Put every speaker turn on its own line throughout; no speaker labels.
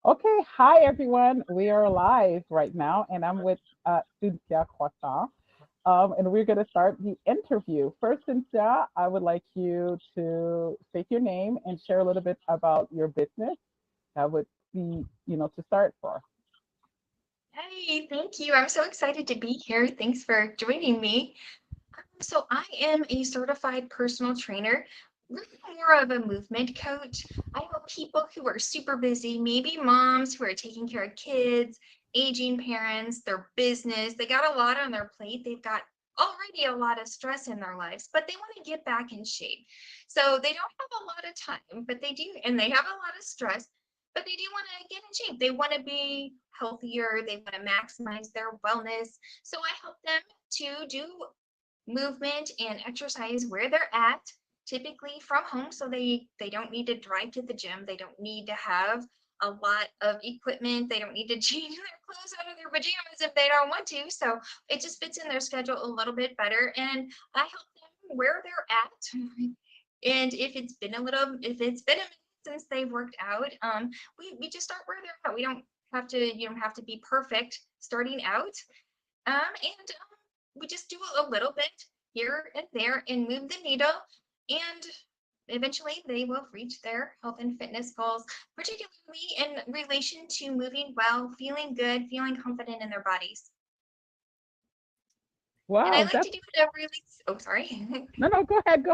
Okay, hi everyone. We are live right now, and I'm with Cynthia Croissant, and we're going to start the interview. First, Cynthia, I would like you to state your name and share a little bit about your business. That would be, to start for.
Hey, thank you. I'm so excited to be here. Thanks for joining me. So, I am a certified personal trainer, really more of a movement coach. I help people who are super busy, maybe moms who are taking care of kids, aging parents, their business. They got a lot on their plate. They've got already a lot of stress in their lives, but they want to get back in shape. So, they don't have a lot of time, but they do, and they have a lot of stress, but they do want to get in shape. They want to be healthier, they want to maximize their wellness. So, I help them to do movement and exercise where they're at, typically from home, so they don't need to drive to the gym. They don't need to have a lot of equipment. They don't need to change their clothes out of their pajamas if they don't want to. So it just fits in their schedule a little bit better, and I help them where they're at. And if it's been a minute since they've worked out, we just start where they're at. We don't have to you don't have to be perfect starting out. And we just do a little bit here and there and move the needle, and eventually they will reach their health and fitness goals, particularly in relation to moving well, feeling good, feeling confident in their bodies. And I
Wow,
like to
that's
do it a really, oh, sorry.
no, no. Go ahead.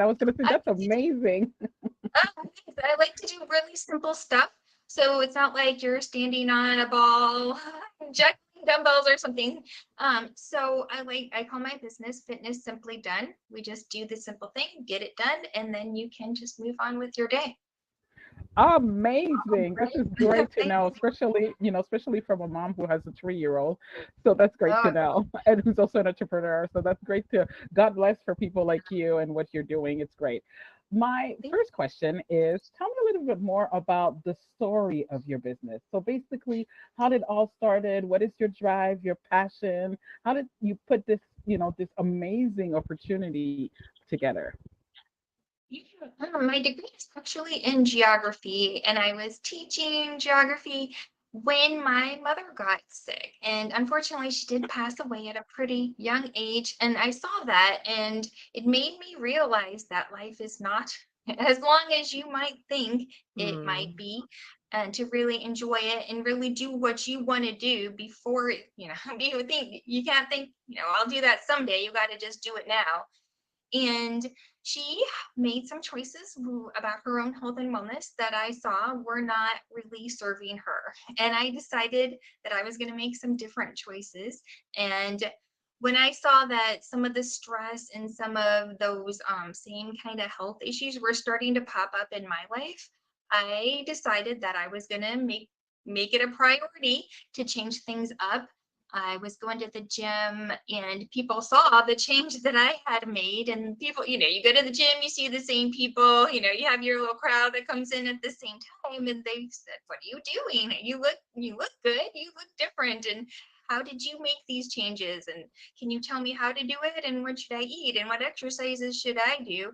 I was going to say
I
that's
like to do
amazing.
Thanks. I like to do really simple stuff. So it's not like you're standing on a ball, juggling dumbbells or something. I call my business Fitness Simply Done. We just do the simple thing, get it done, and then you can just move on with your day.
Amazing. This is
Right?
great to know, especially, especially from a mom who has a 3-year-old. So that's great to
Oh,
know. And who's also an entrepreneur. So that's great to God bless for people like you and what you're doing. It's great. My
thank
first question is tell me a little bit more about the story of your business. So basically, how did it all started? What is your drive, your passion? How did you put this, this amazing opportunity together?
you. My degree is actually in geography, and I was teaching geography when my mother got sick. And unfortunately, she did pass away at a pretty young age. And I saw that, and it made me realize that life is not as long as you might think it might
Hmm.
be. And to really enjoy it and really do what you want to do before, you think you can't think, I'll do that someday. You got to just do it now. And she made some choices about her own health and wellness that I saw were not really serving her. And I decided that I was going to make some different choices. And when I saw that some of the stress and some of those same kind of health issues were starting to pop up in my life, I decided that I was going to make it a priority to change things up. I was going to the gym, and people saw the change that I had made. And people, you go to the gym, you see the same people, you have your little crowd that comes in at the same time, and they said, "What are you doing? You look good. You look different. And how did you make these changes? And can you tell me how to do it? And what should I eat? And what exercises should I do?"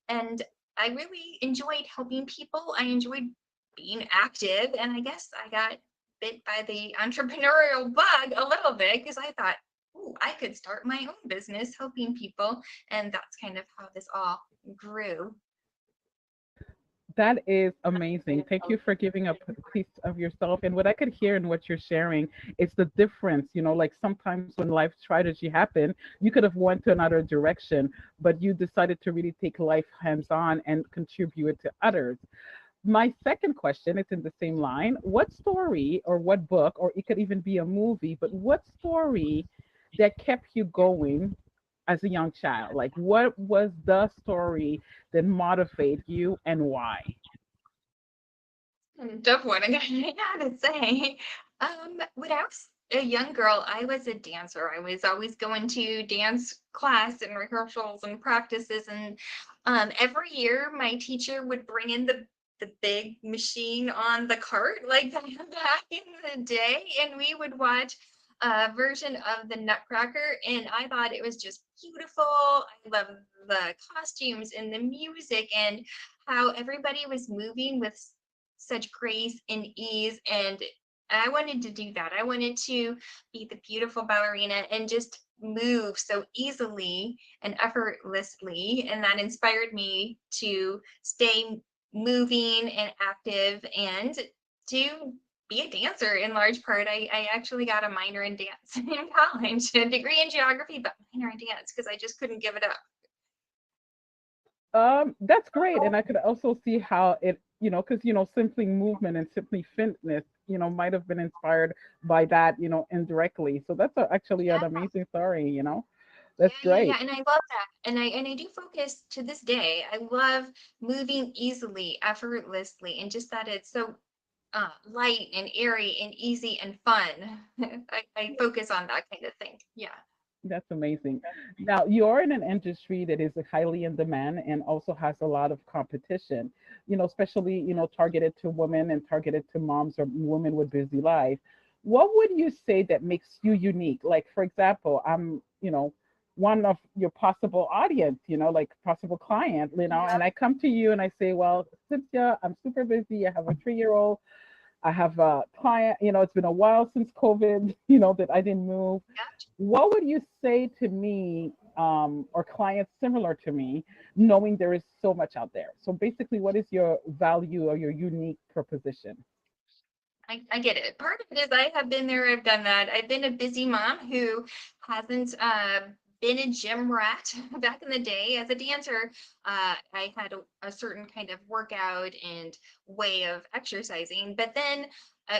And I really enjoyed helping people. I enjoyed being active, and I guess I got bit by the entrepreneurial bug a little bit because I thought, "Ooh, I could start my own business helping people." And that's kind of how this all grew.
That is amazing. Thank you for giving up a piece of yourself. And what I could hear in what you're sharing is the difference. Like sometimes when life strategy happened, you could have went to another direction, but you decided to really take life hands on and contribute it to others. My second question is in the same line. What story or what book, or it could even be a movie, but what story that kept you going as a young child? Like, what was the story that motivated you and why?
Tough one, I gotta say. When I was a young girl, I was a dancer. I was always going to dance class and rehearsals and practices. And every year, my teacher would bring in the big machine on the cart, like back in the day, and we would watch a version of the Nutcracker, and I thought it was just beautiful. I love the costumes and the music and how everybody was moving with such grace and ease. And I wanted to do that. I wanted to be the beautiful ballerina and just move so easily and effortlessly. And that inspired me to stay moving and active and to be a dancer in large part. I actually got a minor in dance in college, a degree in geography, but minor in dance because I just couldn't give it up.
That's great, and I could also see how it, because simply movement and simply fitness, might have been inspired by that, indirectly. So that's actually an
Yeah,
amazing story.
yeah,
That's
yeah, yeah.
great.
And I love that. And I do focus to this day. I love moving easily, effortlessly, and just that it's so light and airy and easy and fun. I focus on that kind of thing. Yeah.
That's amazing. Now, you're in an industry that is highly in demand and also has a lot of competition, especially, targeted to women and targeted to moms or women with busy life. What would you say that makes you unique? Like, for example, I'm, one of your possible audience, like possible client,
Yeah.
and I come to you and I say, well, Cynthia, I'm super busy. I have a 3-year-old. I have a client, it's been a while since COVID, that I didn't move.
Yeah.
What would you say to me, or clients similar to me, knowing there is so much out there? So basically, what is your value or your unique proposition?
I get it. Part of it is I have been there, I've done that. I've been a busy mom who hasn't been a gym rat. Back in the day as a dancer. I had a certain kind of workout and way of exercising. But then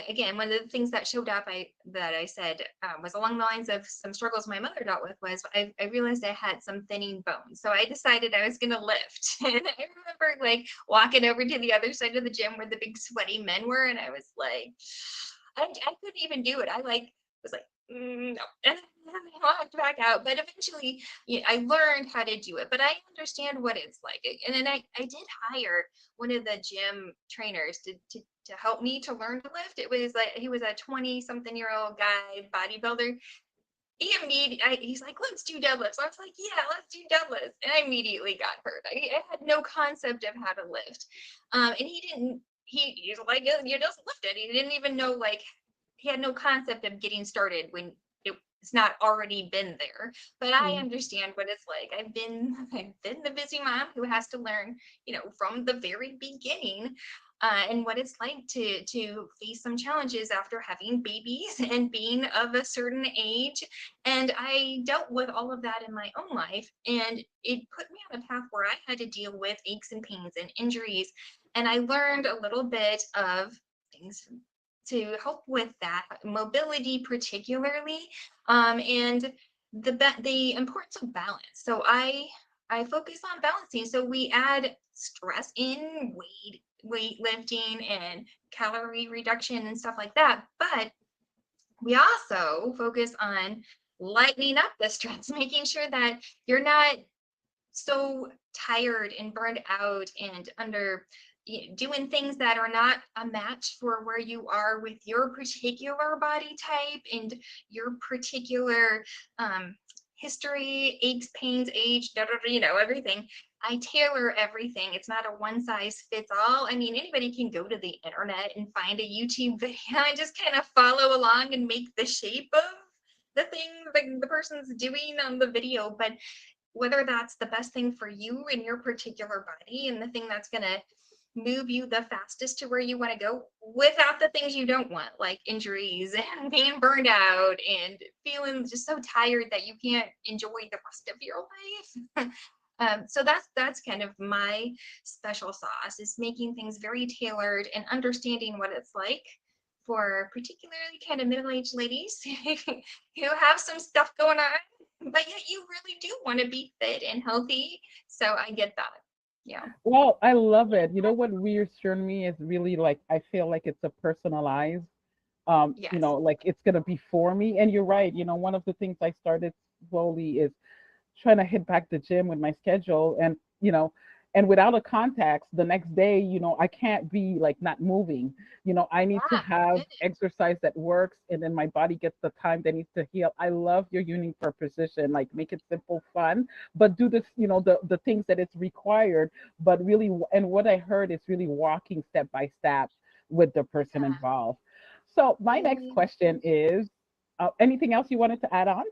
again, one of the things that showed up, that I said was along the lines of some struggles my mother dealt with, was I realized I had some thinning bones. So I decided I was going to lift. And I remember like walking over to the other side of the gym where the big sweaty men were, and I was like, I couldn't even do it. I like was like, no, and I walked back out. But eventually, yeah, I learned how to do it. But I understand what it's like. And then I did hire one of the gym trainers to help me to learn to lift. It was like he was a 20 something year old guy bodybuilder. He's like, let's do deadlifts. I was like, yeah, let's do deadlifts. And I immediately got hurt. I had no concept of how to lift. And he didn't, he's like, you just lift it. He didn't even know, like, he had no concept of getting started when it's not already been there. But I
Mm.
understand what it's like. I've been the busy mom who has to learn, from the very beginning, and what it's like to face some challenges after having babies and being of a certain age. And I dealt with all of that in my own life, and it put me on a path where I had to deal with aches and pains and injuries. And I learned a little bit of things to help with that mobility, particularly, and the importance of balance. So I focus on balancing. So we add stress in weightlifting and calorie reduction and stuff like that. But we also focus on lightening up the stress, making sure that you're not so tired and burned out and under doing things that are not a match for where you are with your particular body type and your particular um, history, aches, pains, age, everything. I tailor everything. It's not a one size fits all. I mean, anybody can go to the internet and find a YouTube video and just kind of follow along and make the shape of the thing the person's doing on the video. But whether that's the best thing for you in your particular body and the thing that's going to move you the fastest to where you want to go without the things you don't want, like injuries and being burned out and feeling just so tired that you can't enjoy the rest of your life. So that's kind of my special sauce, is making things very tailored and understanding what it's like for particularly kind of middle-aged ladies who have some stuff going on, but yet you really do want to be fit and healthy. So I get that. Yeah.
Well, I love it. You know what reassured me is really like I feel like it's a personalized,
Yes.
like it's gonna be for me. And you're right. One of the things I started slowly is trying to hit back the gym with my schedule, and without a context the next day, I can't be like not moving. I need to
Yeah.
have
Good.
exercise that works, and then my body gets the time that needs to heal. I love your unique proposition, like make it simple, fun, but do this, the things that it's required, but really, and what I heard is really walking step by step. with the person
Yeah.
involved. So my next
Really.
question is, anything else you wanted to add on?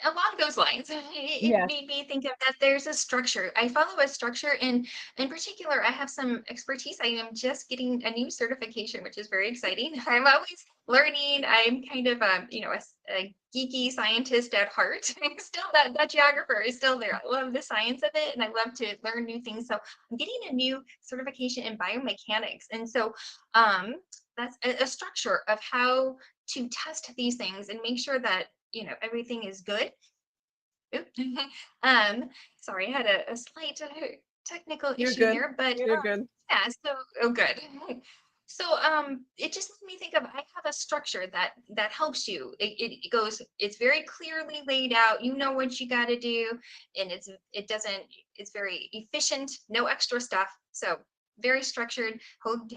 Along those lines, it
Yes.
made me think of that there's a structure. I follow a structure, and in particular, I have some expertise. I am just getting a new certification, which is very exciting. I'm always learning. I'm kind of a geeky scientist at heart. Still, that geographer is still there. I love the science of it, and I love to learn new things. So I'm getting a new certification in biomechanics, and so um, that's a structure of how to test these things and make sure that everything is good. Oop. um, Sorry, I had a slight technical
You're
issue
good.
here, but
You're good.
yeah, so oh good. So it just made me think of I have a structure that helps you. It goes, it's very clearly laid out. You know what you got to do, and it doesn't. It's very efficient. No extra stuff. So very structured,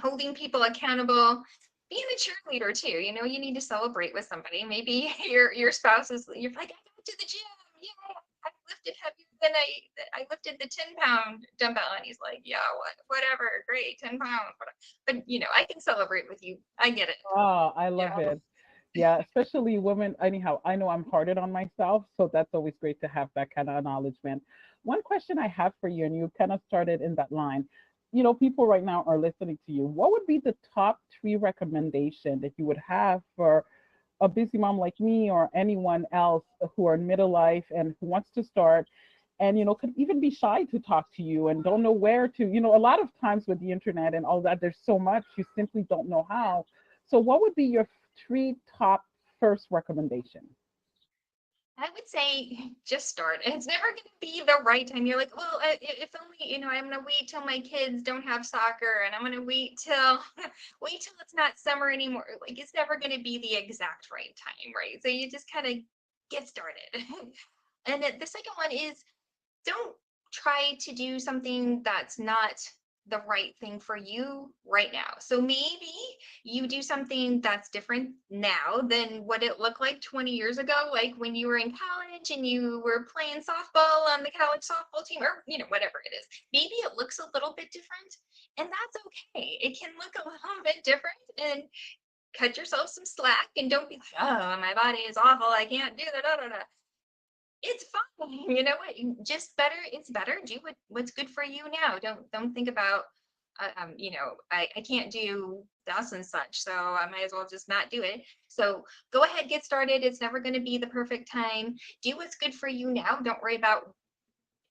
holding people accountable. Being a cheerleader too. You need to celebrate with somebody. Maybe your spouse is. You're like, I got to the gym. Yeah, I lifted heavier than I lifted the 10-pound dumbbell, and he's like, yeah, whatever, great, 10 pounds. But I can celebrate with you. I get it.
Oh, I love
Yeah.
it. Yeah, especially women. Anyhow, I know I'm harder on myself, so that's always great to have that kind of acknowledgement. One question I have for you, and you kind of started in that line. People right now are listening to you. What would be the top three recommendation that you would have for a busy mom like me or anyone else who are in middle life and who wants to start and could even be shy to talk to you and don't know where to, a lot of times with the internet and all that, there's so much you simply don't know how. So what would be your three top first recommendation?
I would say just start. It's never going to be the right time. You're like, well, if only, I'm going to wait till my kids don't have soccer, and I'm going to wait till wait till it's not summer anymore. Like it's never going to be the exact right time, right? So you just kind of get started. And the second one is don't try to do something that's not the right thing for you right now. So maybe you do something that's different now than what it looked like 20 years ago, like when you were in college and you were playing softball on the college softball team, or whatever it is. Maybe it looks a little bit different, and that's okay. It can look a little bit different, and cut yourself some slack, and don't be like, oh, my body is awful, I can't do that. Da, da, da. It's fine. You know what? Just better. It's better. Do what's good for you now. Don't think about, I can't do this and such, so I might as well just not do it. So go ahead, get started. It's never going to be the perfect time. Do what's good for you now. Don't worry about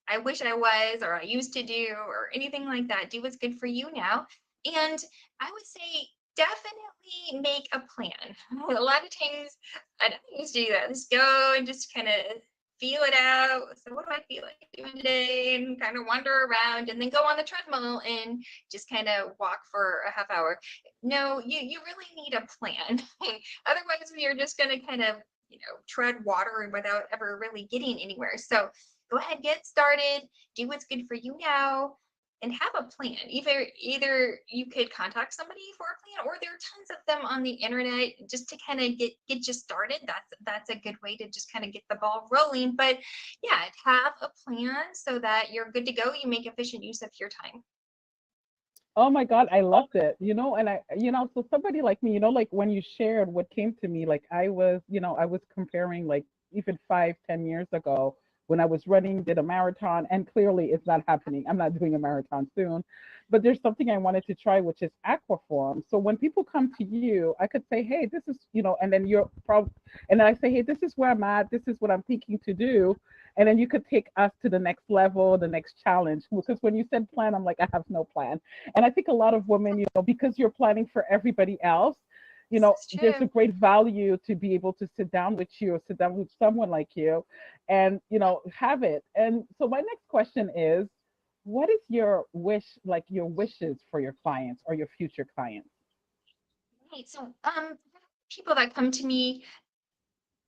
I wish I was or I used to do or anything like that. Do what's good for you now. And I would say definitely make a plan. A lot of times I don't used to do that. Just go and just kind of feel it out. So what do I feel like doing today? And kind of wander around and then go on the treadmill and just kind of walk for a half hour. No, you really need a plan. Otherwise you're just gonna kind of, tread water without ever really getting anywhere. So go ahead, get started, do what's good for you now, and have a plan. Either you could contact somebody for a plan, or there are tons of them on the internet just to kind of get you started. That's a good way to just kind of get the ball rolling. But yeah, have a plan so that you're good to go. You make efficient use of your time.
Oh my God, I loved it. And so somebody like me, like when you shared what came to me, like I was comparing like even 5, 10 years ago when I was running, did a marathon, and clearly it's not happening. I'm not doing a marathon soon, but there's something I wanted to try, which is aquaform. So when people come to you, I could say, hey, this is, and then and then I say, hey, this is where I'm at. This is what I'm thinking to do. And then you could take us to the next level, the next challenge. Because when you said plan, I'm like, I have no plan. And I think a lot of women, because you're planning for everybody else,
This is
there's a
true.
great value to be able to sit down with you or sit down with someone like you and, have it. And so my next question is, what is your wish, like your wishes for your clients or your future clients?
Right. So people that come to me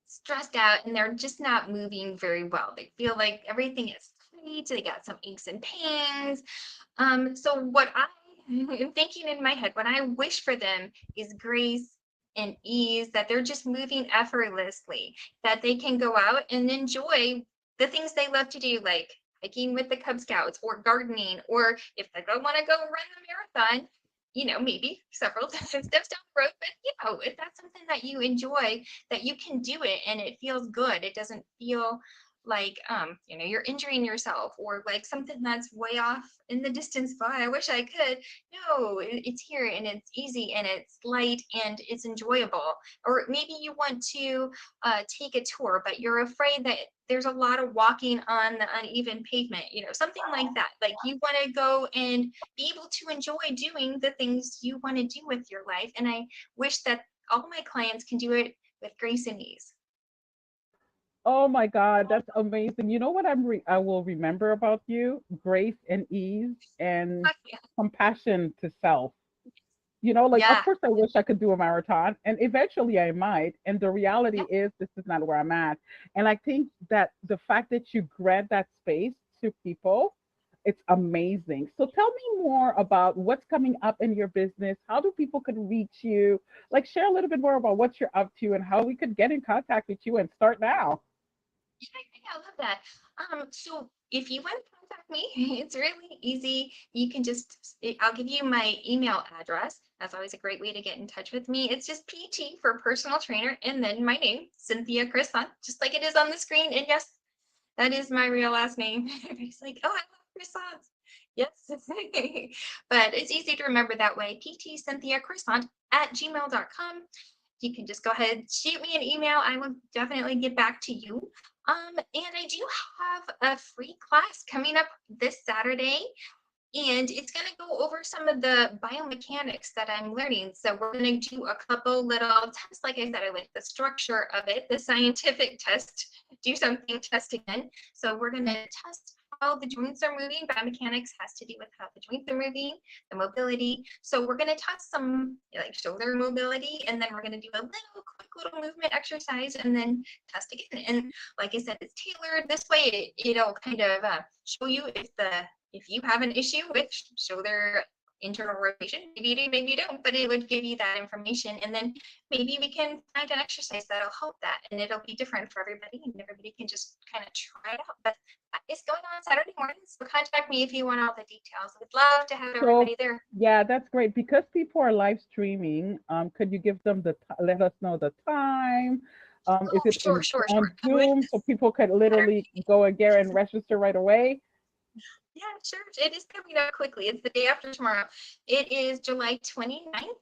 stressed out and they're just not moving very well. They feel like everything is tight, they got some aches and pains. So what I am thinking in my head, what I wish for them is grace and ease, that they're just moving effortlessly, that they can go out and enjoy the things they love to do, like hiking with the Cub Scouts or gardening, or if they don't want to go run the marathon, maybe several steps down the road, but if that's something that you enjoy, that you can do it and it feels good, it doesn't feel like you're injuring yourself or like something that's way off in the distance. But I wish I could. No, it's here and it's easy and it's light and it's enjoyable. Or maybe you want to take a tour, but you're afraid that there's a lot of walking on the uneven pavement, something like that. Like you want to go and be able to enjoy doing the things you want to do with your life. And I wish that all my clients can do it with grace and ease.
Oh my God, that's amazing. You know what I will remember about you? Grace and ease and
Yeah.
compassion to self. You know, like of
Yeah.
course I wish I could do a marathon and eventually I might. And the reality
Yeah.
is this is not where I'm at. And I think that the fact that you grant that space to people, it's amazing. So tell me more about what's coming up in your business. How do people could reach you? Like share a little bit more about what you're up to and how we could get in contact with you and start now.
Yeah, I love that. So if you want to contact me, it's really easy. You can I'll give you my email address. That's always a great way to get in touch with me. It's just PT for personal trainer and then my name, Cynthia Crisson, just like it is on the screen. And yes, that is my real last name. Everybody's like, oh, I love croissants. Yes. But it's easy to remember that way. PT Cynthia Croissant at gmail.com. You can just go ahead, shoot me an email. I will definitely get back to you. And I do have a free class coming up this Saturday, and it's going to go over some of the biomechanics that I'm learning. So we're going to do a couple little tests. Like I said, I like the structure of it, the scientific test, do something, test again. So we're going to test how the joints are moving. Biomechanics has to do with how the joints are moving, the mobility. So we're going to test some like shoulder mobility, and then we're going to do a quick little movement exercise and then test again. And like I said, it's tailored this way. It'll kind of show you if you have an issue with shoulder internal rotation, maybe you do, maybe you don't, but it would give you that information. And then maybe we can find an exercise that'll help that. And it'll be different for everybody, and everybody can just kind of try it out. But it's going on Saturday morning, so contact me if you want all the details. I'd love to have
So
everybody there.
yeah, that's great. Because people are live streaming, could you give them let us know the time? Is
Oh,
it
sure, sure,
on
sure.
Zoom so people could literally
Saturday.
go and get and register right away?
Yeah, sure. It is coming up quickly. It's the day after tomorrow. It is July 29th.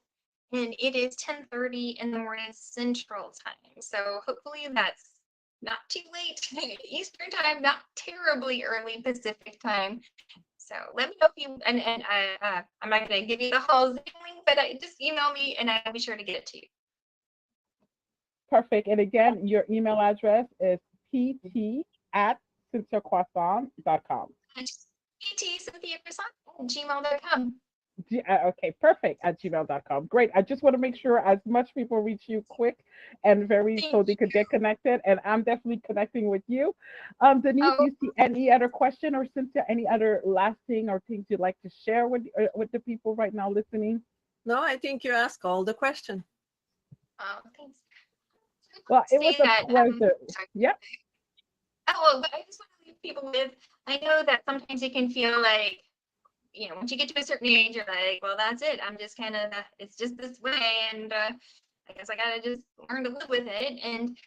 And it is 10:30 in the morning Central Time. So hopefully that's not too late Eastern Time, not terribly early Pacific Time. So let me know if you and I'm not gonna give you the whole Zoom link, but just email me and I'll be sure to get it to you.
Perfect. And again, your email address is pt at cynthiacroissant.com.
PT Cynthia Croissant at gmail.com.
Okay, perfect at gmail.com. Great. I just want to make sure as much people reach you quick and very
Thank
so they could
you.
get connected. And I'm definitely connecting with you. Denise, do
Oh,
you see any other question or Cynthia, any other last thing or things you'd like to share with the people right now listening?
No, I think you asked all the question.
thanks. I
Well,
would
it was
say
a
that
pleasure.
sorry.
Yep.
Oh, but I just want to leave people with. I know that sometimes it can feel like once you get to a certain age, you're like, well, that's it. I'm just kind of, it's just this way. And I guess I got to just learn to live with it. And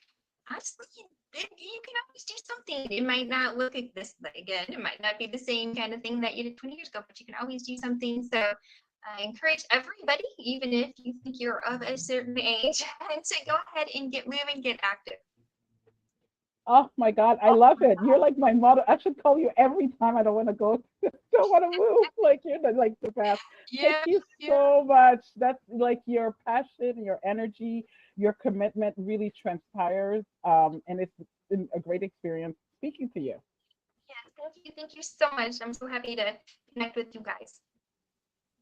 honestly, you can always do something. It might not look at this again. It might not be the same kind of thing that you did 20 years ago, but you can always do something. So I encourage everybody, even if you think you're of a certain age, to go ahead and get moving, get active.
Oh my God, I love it. You're like my mother. I should call you every time I don't want to go, don't want to move. Like you're like the best. Thank
Yeah,
you
yeah.
so much. That's like your passion, your energy, your commitment really transpires. And it's been a great experience speaking to you.
Yeah, thank you. Thank you so much. I'm so happy to connect with you guys.